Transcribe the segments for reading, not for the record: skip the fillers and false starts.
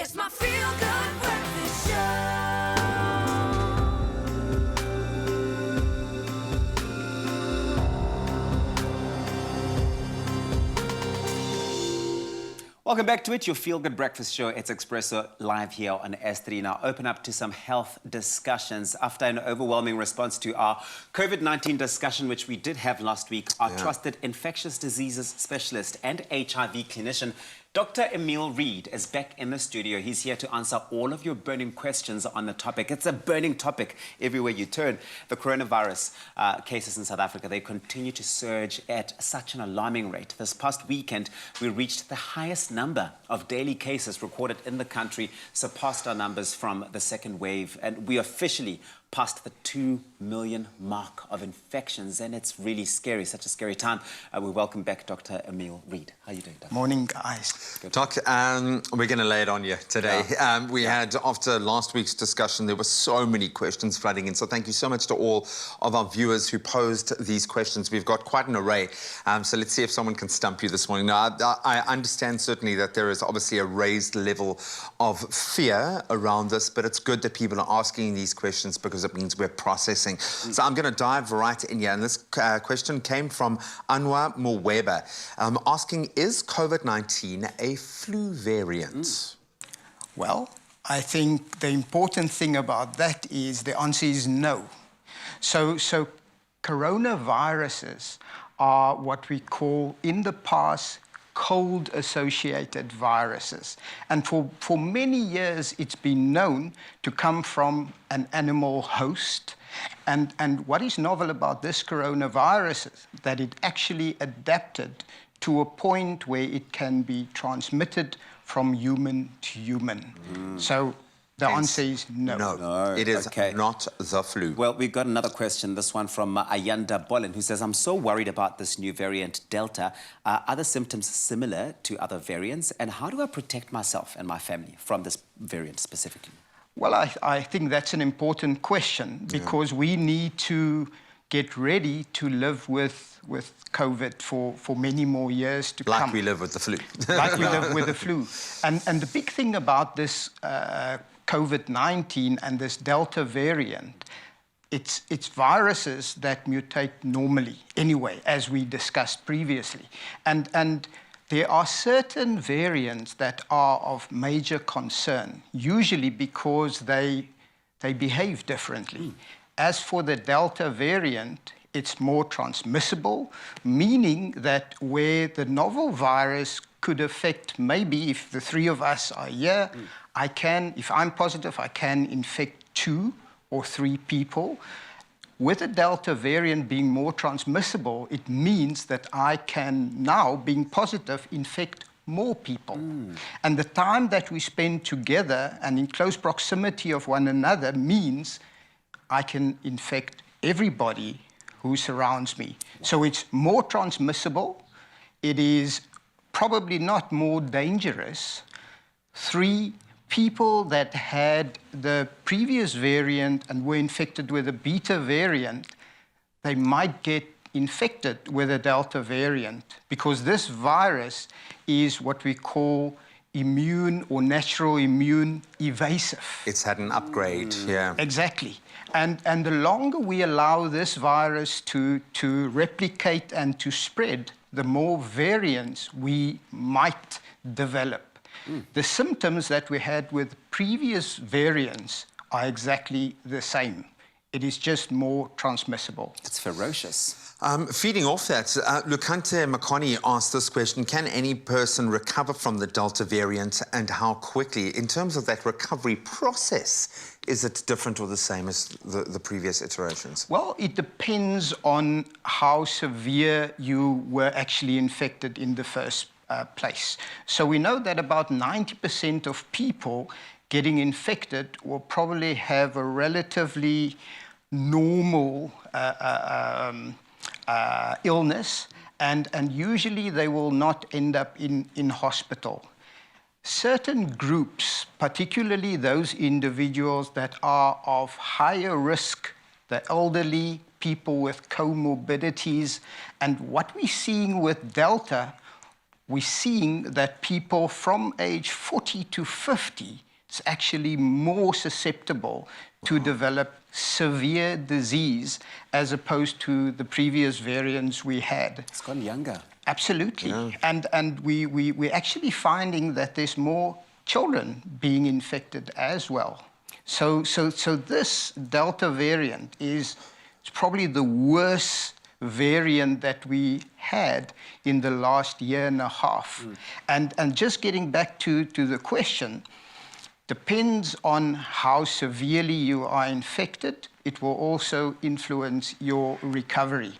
It's my feel-good breakfast show. Welcome back to it, your feel-good breakfast show. It's Expresso live here on S3. Now, open up to some health discussions. After an overwhelming response to our Covid-19 discussion, which we did have last week, our trusted infectious diseases specialist and HIV clinician, Dr. Emile Reid is back in the studio. He's here to answer all of your burning questions on the topic. It's a burning topic everywhere you turn. The coronavirus cases in South Africa, they continue to surge at such an alarming rate. This past weekend, we reached the highest number of daily cases recorded in the country, surpassed our numbers from the second wave, and we officially passed the 2 million mark of infections, and it's really scary, such a scary time. We welcome back Dr. Emile Reid. How are you doing, Doctor? Morning, guys. Good. Doc, we're going to lay it on you today. We had, after last week's discussion, there were so many questions flooding in, so thank you so much to all of our viewers who posed these questions. We've got quite an array, so let's see if someone can stump you this morning. Now, I understand certainly that there is obviously a raised level of fear around this, but it's good that people are asking these questions because it means we're processing. So I'm going to dive right in here, and this question came from Anwar Mweba, asking, is COVID-19 a flu variant? Well, I think the important thing about that is the answer is no. So coronaviruses are what we call, in the past, cold-associated viruses. And for many years, it's been known to come from an animal host. And what is novel about this coronavirus is that it actually adapted to a point where it can be transmitted from human to human. So the answer is no. No, it is not the flu. Well, we've got another question, this one from Ayanda Bolin, who says, I'm so worried about this new variant, Delta. Are the symptoms similar to other variants? And how do I protect myself and my family from this variant specifically? Well, I think that's an important question because we need to get ready to live with COVID for many more years to come. Like we live with the flu. Like we live with the flu. And the big thing about this COVID-19 and this Delta variant, it's viruses that mutate normally anyway, as we discussed previously. And there are certain variants that are of major concern, usually because they behave differently. As for the Delta variant, it's more transmissible, meaning that where the novel virus could affect, maybe if the three of us are here, if I'm positive, I can infect 2 or 3 people. With the Delta variant being more transmissible, it means that I can now, being positive, infect more people. And the time that we spend together and in close proximity of one another means I can infect everybody who surrounds me. So it's more transmissible. It is probably not more dangerous. 3 people that had the previous variant and were infected with the beta variant, they might get infected with a Delta variant because this virus is what we call immune or natural immune evasive. It's had an upgrade, Exactly. And the longer we allow this virus to replicate and to spread, the more variants we might develop. The symptoms that we had with previous variants are exactly the same. It is just more transmissible. It's ferocious. Feeding off that, Lukante Makoni asked this question, can any person recover from the Delta variant and how quickly? In terms of that recovery process, is it different or the same as the previous iterations? Well, it depends on how severe you were actually infected in the first place. So we know that about 90% of people getting infected will probably have a relatively normal illness, and usually they will not end up in hospital. Certain groups, particularly those individuals that are of higher risk, the elderly, people with comorbidities, and what we're seeing with Delta, we're seeing that people from age 40 to 50 is actually more susceptible to develop severe disease as opposed to the previous variants we had. It's gone younger. Absolutely. And we're actually finding that there's more children being infected as well. So this Delta variant is probably the worst variant that we had in the last year and a half. And just getting back to the question, depends on how severely you are infected. It will also influence your recovery.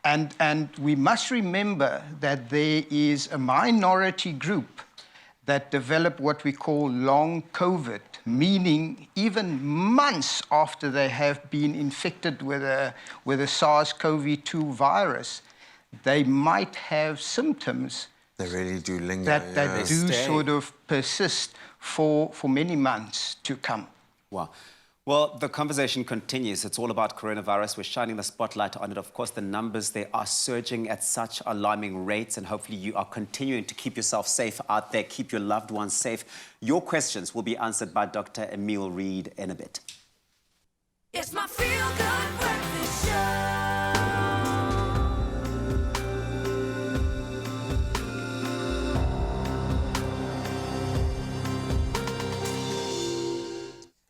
And we must remember that there is a minority group that develop what we call long COVID, meaning even months after they have been infected with a SARS-CoV-2 virus, they might have symptoms They really do linger. that do stay. sort of persist for many months to come. Wow. Well, the conversation continues. It's all about coronavirus. We're shining the spotlight on it. Of course, the numbers, they are surging at such alarming rates, and hopefully you are continuing to keep yourself safe out there, keep your loved ones safe. Your questions will be answered by Dr. Emile Reid in a bit. It's my feel-good breakfast show.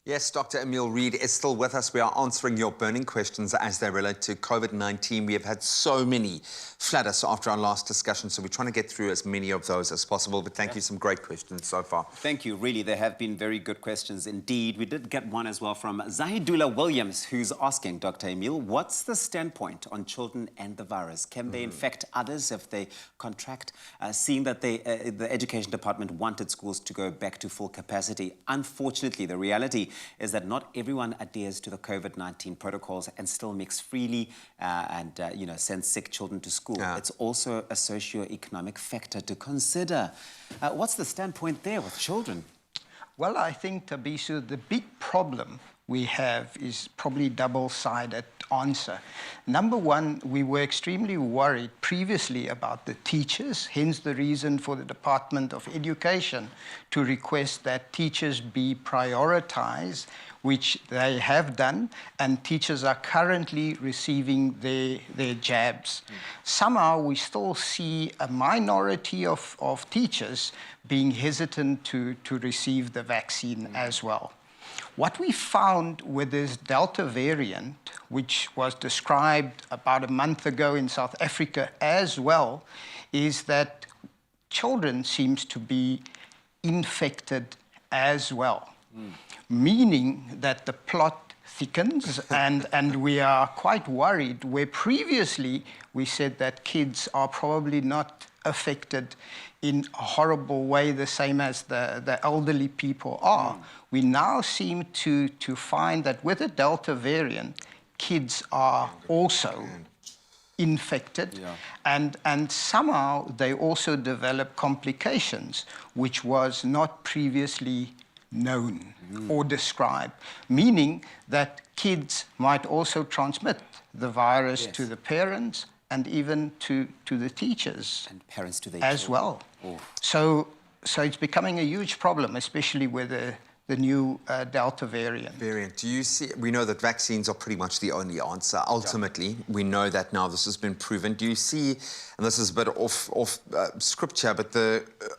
Yes, Dr. Emile Reid is still with us. We are answering your burning questions as they relate to COVID-19. We have had so many flood us after our last discussion, so we're trying to get through as many of those as possible. But thank you, some great questions so far. Thank you. Really, there have been very good questions indeed. We did get one as well from Zahidullah Williams, who's asking, Dr. Emile, what's the standpoint on children and the virus? Can they infect others if they contract? Seeing that the Education Department wanted schools to go back to full capacity, unfortunately, the reality is that not everyone adheres to the COVID-19 protocols and still mix freely and send sick children to school. It's also a socio-economic factor to consider. What's the standpoint there with children? Well, I think, Tabiso, the big problem we have is probably double-sided answer. Number one, we were extremely worried previously about the teachers, hence the reason for the Department of Education to request that teachers be prioritized, which they have done, and teachers are currently receiving their jabs. Somehow we still see a minority of teachers being hesitant to receive the vaccine as well. What we found with this Delta variant, which was described about a month ago in South Africa as well, is that children seems to be infected as well, meaning that the plot thickens and we are quite worried, where previously we said that kids are probably not affected in a horrible way, the same as the elderly people are. We now seem to find that with the Delta variant, kids are also infected, and somehow they also develop complications, which was not previously known or described, meaning that kids might also transmit the virus to the parents and even to the teachers And parents to their as children. well. So it's becoming a huge problem, especially with the new Delta variant. Do you see, we know that vaccines are pretty much the only answer. Ultimately, we know that now, this has been proven. Do you see, and this is a bit off scripture, but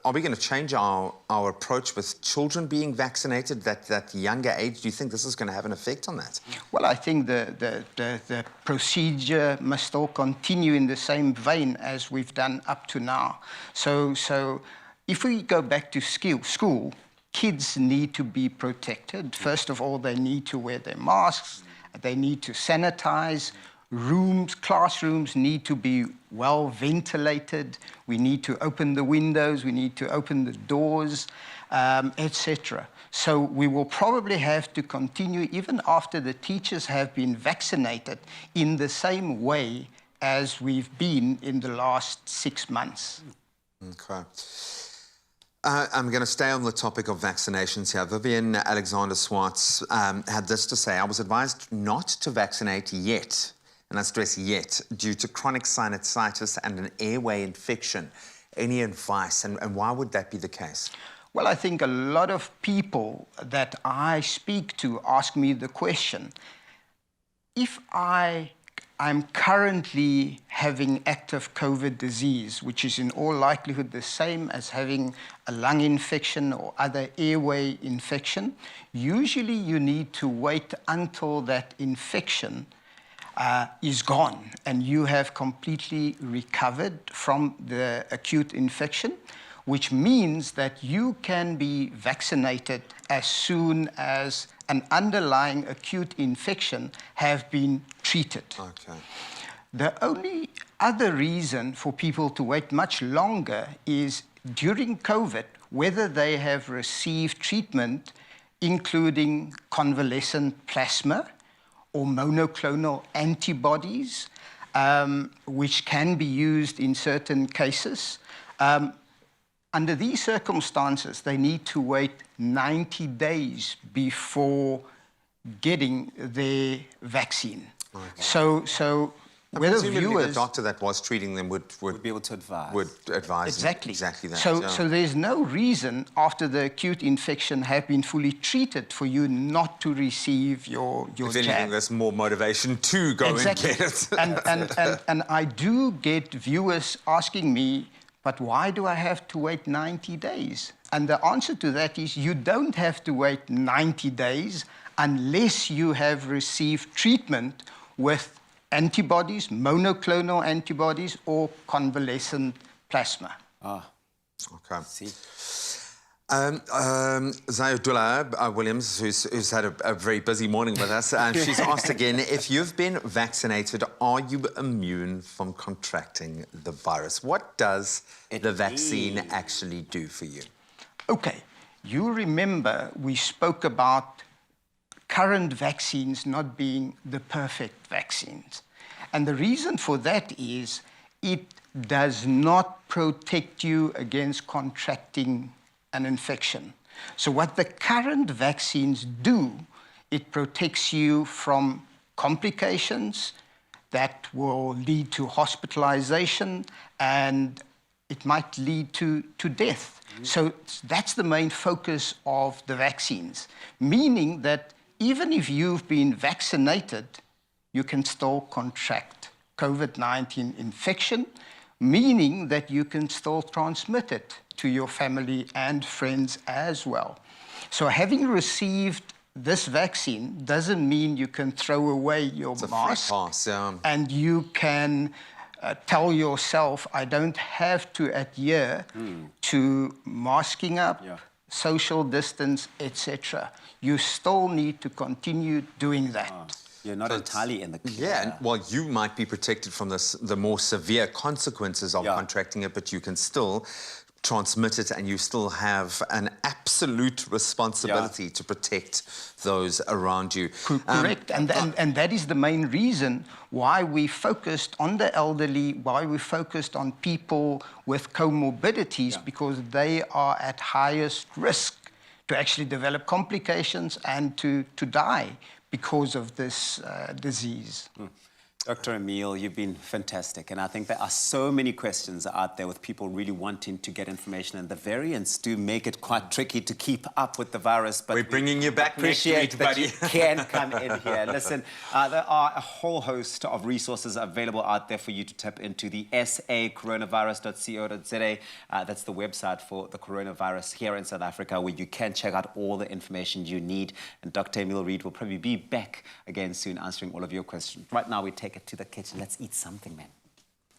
are we going to change our approach with children being vaccinated, that younger age? Do you think this is going to have an effect on that? Well, I think the procedure must still continue in the same vein as we've done up to now. So if we go back to school, kids need to be protected. First of all, they need to wear their masks. They need to sanitize. Classrooms need to be well ventilated. We need to open the windows. We need to open the doors, etc. So we will probably have to continue, even after the teachers have been vaccinated, in the same way as we've been in the last 6 months. Okay. I'm going to stay on the topic of vaccinations here. Vivian Alexander Swartz had this to say: I was advised not to vaccinate yet, and I stress yet, due to chronic sinusitis and an airway infection. any advice, and why would that be the case? Well, I think a lot of people that I speak to ask me the question, if I'm currently having active COVID disease, which is in all likelihood the same as having a lung infection or other airway infection, usually you need to wait until that infection is gone and you have completely recovered from the acute infection, which means that you can be vaccinated as soon as an underlying acute infection have been treated. Okay. The only other reason for people to wait much longer is during COVID, whether they have received treatment, including convalescent plasma or monoclonal antibodies, which can be used in certain cases. Under these circumstances, they need to wait 90 days before getting their vaccine. Okay. So whether Presumably viewers... the doctor that was treating them would be able to advise. Would advise Exactly. exactly that. So there's no reason after the acute infection have been fully treated for you not to receive your if anything, jab. there's more motivation to go Exactly. and get it. and I do get viewers asking me, but why do I have to wait 90 days? And the answer to that is you don't have to wait 90 days unless you have received treatment with antibodies, monoclonal antibodies, or convalescent plasma. Okay. See. Zayadullah Williams, who's had a very busy morning with us, she's asked again, if you've been vaccinated, are you immune from contracting the virus? What does the vaccine actually do for you? Okay, you remember we spoke about current vaccines not being the perfect vaccines. And the reason for that is it does not protect you against contracting an infection. So what the current vaccines do, it protects you from complications that will lead to hospitalization and it might lead to death. So that's the main focus of the vaccines, meaning that even if you've been vaccinated, you can still contract COVID-19 infection, meaning that you can still transmit it to your family and friends as well. So having received this vaccine doesn't mean you can throw away your mask and you can tell yourself, I don't have to adhere to masking up, social distance, etc. You still need to continue doing that. You're not entirely in the clear. Yeah, well, you might be protected from the more severe consequences of contracting it, but you can still transmit it and you still have an absolute responsibility to protect those around you. Correct, and that is the main reason why we focused on the elderly, why we focused on people with comorbidities, because they are at highest risk to actually develop complications and to die because of this disease. Dr. Emile, you've been fantastic, and I think there are so many questions out there with people really wanting to get information, and the variants do make it quite tricky to keep up with the virus. But we're bringing you back next week, buddy. You can come in here. Listen, there are a whole host of resources available out there for you to tap into. The sacoronavirus.co.za. That's the website for the coronavirus here in South Africa, where you can check out all the information you need. And Dr. Emile Reid will probably be back again soon answering all of your questions. Right now, we take it to the kitchen. Let's eat something, man.